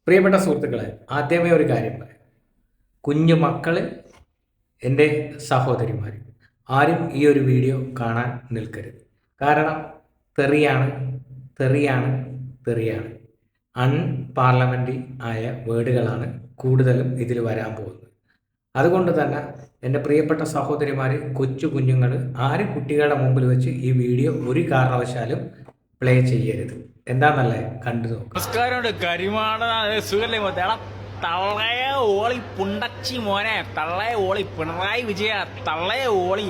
പ്രിയപ്പെട്ട സുഹൃത്തുക്കളെ, ആദ്യമേ ഒരു കാര്യം പറയാം. കുഞ്ഞു മക്കൾ, എൻ്റെ സഹോദരിമാർ, ആരും ഈ ഒരു വീഡിയോ കാണാൻ നിൽക്കരുത്. കാരണം തെറിയാണ്, തെറിയാണ്, തെറിയാണ്. അൺപാർലമെൻ്ററി ആയ വേർഡുകളാണ് കൂടുതലും ഇതിൽ വരാൻ പോകുന്നത്. അതുകൊണ്ട് തന്നെ എൻ്റെ പ്രിയപ്പെട്ട സഹോദരിമാർ, കൊച്ചു കുഞ്ഞുങ്ങൾ, ആരും കുട്ടികളുടെ മുമ്പിൽ വെച്ച് ഈ വീഡിയോ ഒരു കാരണവശാലും പ്ലേ ചെയ്യരുത്. എന്താന്നല്ലേ, കണ്ടു നോക്കാം. നമസ്കാരമുണ്ട്. കരിമാട സുഖല്ലേ മോത്തേടാ? തള്ളയ ഓളി പുണ്ടച്ചി മോനെ, തള്ളയ ഓളി പിണറായി വിജയ, തള്ളയ ഓളി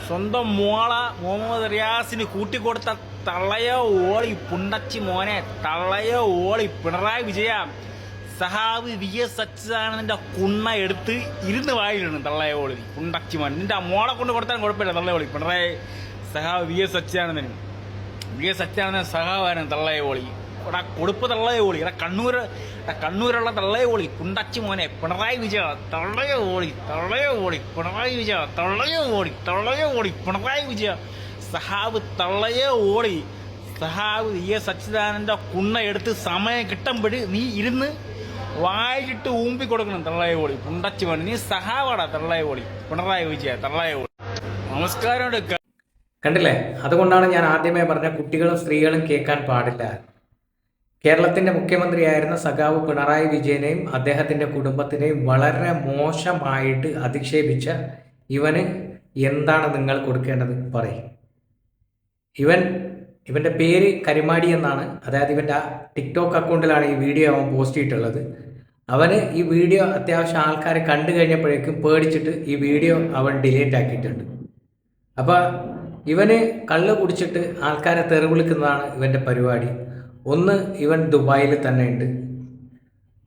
സ്വന്തം മോള മുഹമ്മദ് റിയാസിന് കൂട്ടിക്കൊടുത്ത തള്ളയ ഓളി പുണ്ടച്ചി മോനെ, തള്ളയ ഓളി പിണറായി വിജയ, സഹാബ് വി എസ് അച്യുതാനന്ദന്റെ കുണ്ണ എടുത്ത് ഇരുന്ന് വായിലിടണം. തള്ളയ ഓളി പുണ്ടച്ചി മോൻ, നിന്റെ മോളെ കൊണ്ട് കൊടുത്താൽ കുഴപ്പമില്ല. തള്ളയ ഓളി പിണറായി സഹാബ് വി എസ് അച്യുതാനന്ദൻ സഹാവാനും തള്ളയ ഓളി, ഇവിടെ കൊടുപ്പ് തള്ളയ ഓളി, ഇവിടെ കണ്ണൂരുള്ള തള്ളയ ഓളി കുണ്ടച്ചി മോനെ, പിണറായി വിജയ, തള്ളയ ഓളി, തള്ളയ ഓളി പിണറായി വിജയ, തള്ളയ ഓളി, തള്ളയ ഓളി പിണറായി വിജയ, സഹാബ് തള്ളയ ഓളി, സഹാബ് വി എസ് അച്യുതാനന്ദന്റെ കുണ്ണ എടുത്ത് സമയം കിട്ടുമ്പോൾ നീ ഇരുന്ന് വായിലിട്ട് ഊമ്പി കൊടുക്കണം. തള്ളയ ഓളി കുണ്ടച്ചി മോനെ, നീ സഹാവാടാ. തള്ളയ ഓളി പിണറായി വിജയ, തള്ളയ ഓളി. നമസ്കാരം. കണ്ടില്ലേ? അതുകൊണ്ടാണ് ഞാൻ ആദ്യമേ പറഞ്ഞ കുട്ടികളും സ്ത്രീകളും കേൾക്കാൻ പാടില്ല. കേരളത്തിൻ്റെ മുഖ്യമന്ത്രിയായിരുന്ന സഖാവ് പിണറായി വിജയനെയും അദ്ദേഹത്തിൻ്റെ കുടുംബത്തിനെയും വളരെ മോശമായിട്ട് അധിക്ഷേപിച്ച ഇവന് എന്താണ് നിങ്ങൾ കൊടുക്കേണ്ടത്? പറയും. ഇവൻ്റെ പേര് കരിമാടി എന്നാണ്. അതായത് ഇവൻ്റെ ടിക്ടോക്ക് അക്കൗണ്ടിലാണ് ഈ വീഡിയോ അവൻ പോസ്റ്റ് ചെയ്തിട്ടുള്ളത്. അവന് ഈ വീഡിയോ അത്യാവശ്യം ആൾക്കാർ കണ്ടു കഴിഞ്ഞപ്പോഴേക്കും പേടിച്ചിട്ട് ഈ വീഡിയോ അവൻ ഡിലീറ്റ് ആക്കിയിട്ടുണ്ട്. അപ്പോൾ ഇവന് കള്ള് കുടിച്ചിട്ട് ആൾക്കാരെ തെറി വിളിക്കുന്നതാണ് ഇവൻ്റെ പരിപാടി. ഒന്ന്, ഇവൻ ദുബായിൽ തന്നെ ഉണ്ട്,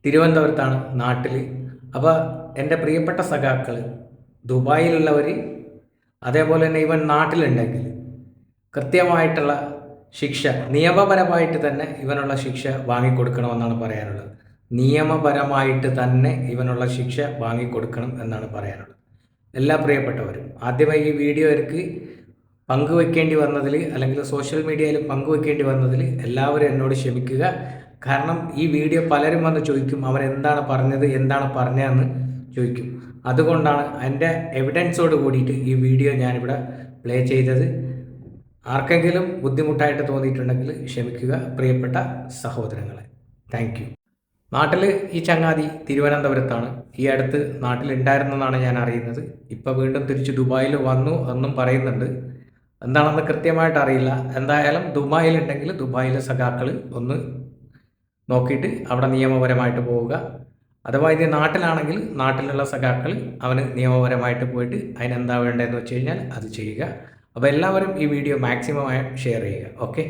തിരുവനന്തപുരത്താണ് നാട്ടിൽ. അപ്പോൾ എൻ്റെ പ്രിയപ്പെട്ട സഖാക്കൾ, ദുബായിലുള്ളവർ, അതേപോലെ തന്നെ ഇവൻ നാട്ടിലുണ്ടെങ്കിൽ കൃത്യമായിട്ടുള്ള ശിക്ഷ, നിയമപരമായിട്ട് തന്നെ ഇവനുള്ള ശിക്ഷ വാങ്ങിക്കൊടുക്കണമെന്നാണ് പറയാനുള്ളത്. നിയമപരമായിട്ട് തന്നെ ഇവനുള്ള ശിക്ഷ വാങ്ങിക്കൊടുക്കണം എന്നാണ് പറയാനുള്ളത്. എല്ലാ പ്രിയപ്പെട്ടവരും, ആദ്യമായി ഈ വീഡിയോ എനിക്ക് പങ്കുവെക്കേണ്ടി വന്നതിൽ, അല്ലെങ്കിൽ സോഷ്യൽ മീഡിയയിൽ പങ്കുവെക്കേണ്ടി വന്നതിൽ എല്ലാവരും എന്നോട് ക്ഷമിക്കുക. കാരണം ഈ വീഡിയോ പലരും വന്ന് ചോദിക്കും, അവരെന്താണ് പറഞ്ഞത്, എന്താണ് പറഞ്ഞതെന്ന് ചോദിക്കും. അതുകൊണ്ടാണ് എൻ്റെ എവിഡൻസോട് കൂടിയിട്ട് ഈ വീഡിയോ ഞാനിവിടെ പ്ലേ ചെയ്തത്. ആർക്കെങ്കിലും ബുദ്ധിമുട്ടായിട്ട് തോന്നിയിട്ടുണ്ടെങ്കിൽ ക്ഷമിക്കുക പ്രിയപ്പെട്ട സഹോദരങ്ങളെ. Thank you. നാട്ടിൽ ഈ ചങ്ങാതി തിരുവനന്തപുരത്താണ്. ഈ അടുത്ത് നാട്ടിലുണ്ടായിരുന്നെന്നാണ് ഞാൻ അറിയുന്നത്. ഇപ്പോൾ വീണ്ടും തിരിച്ച് ദുബായിൽ വന്നു എന്നും പറയുന്നുണ്ട്. എന്താണെന്ന് കൃത്യമായിട്ട് അറിയില്ല. എന്തായാലും ദുബായിലുണ്ടെങ്കിൽ ദുബായിലെ സഖാക്കൾ ഒന്ന് നോക്കിയിട്ട് അവിടെ നിയമപരമായിട്ട് പോവുക. അഥവാ ഇത് നാട്ടിലാണെങ്കിൽ നാട്ടിലുള്ള സഖാക്കൾ അവന് നിയമപരമായിട്ട് പോയിട്ട് അതിനെന്താ വേണ്ടതെന്ന് വെച്ച് കഴിഞ്ഞാൽ അത് ചെയ്യുക. അപ്പോൾ എല്ലാവരും ഈ വീഡിയോ മാക്സിമം ഷെയർ ചെയ്യുക. ഓക്കെ.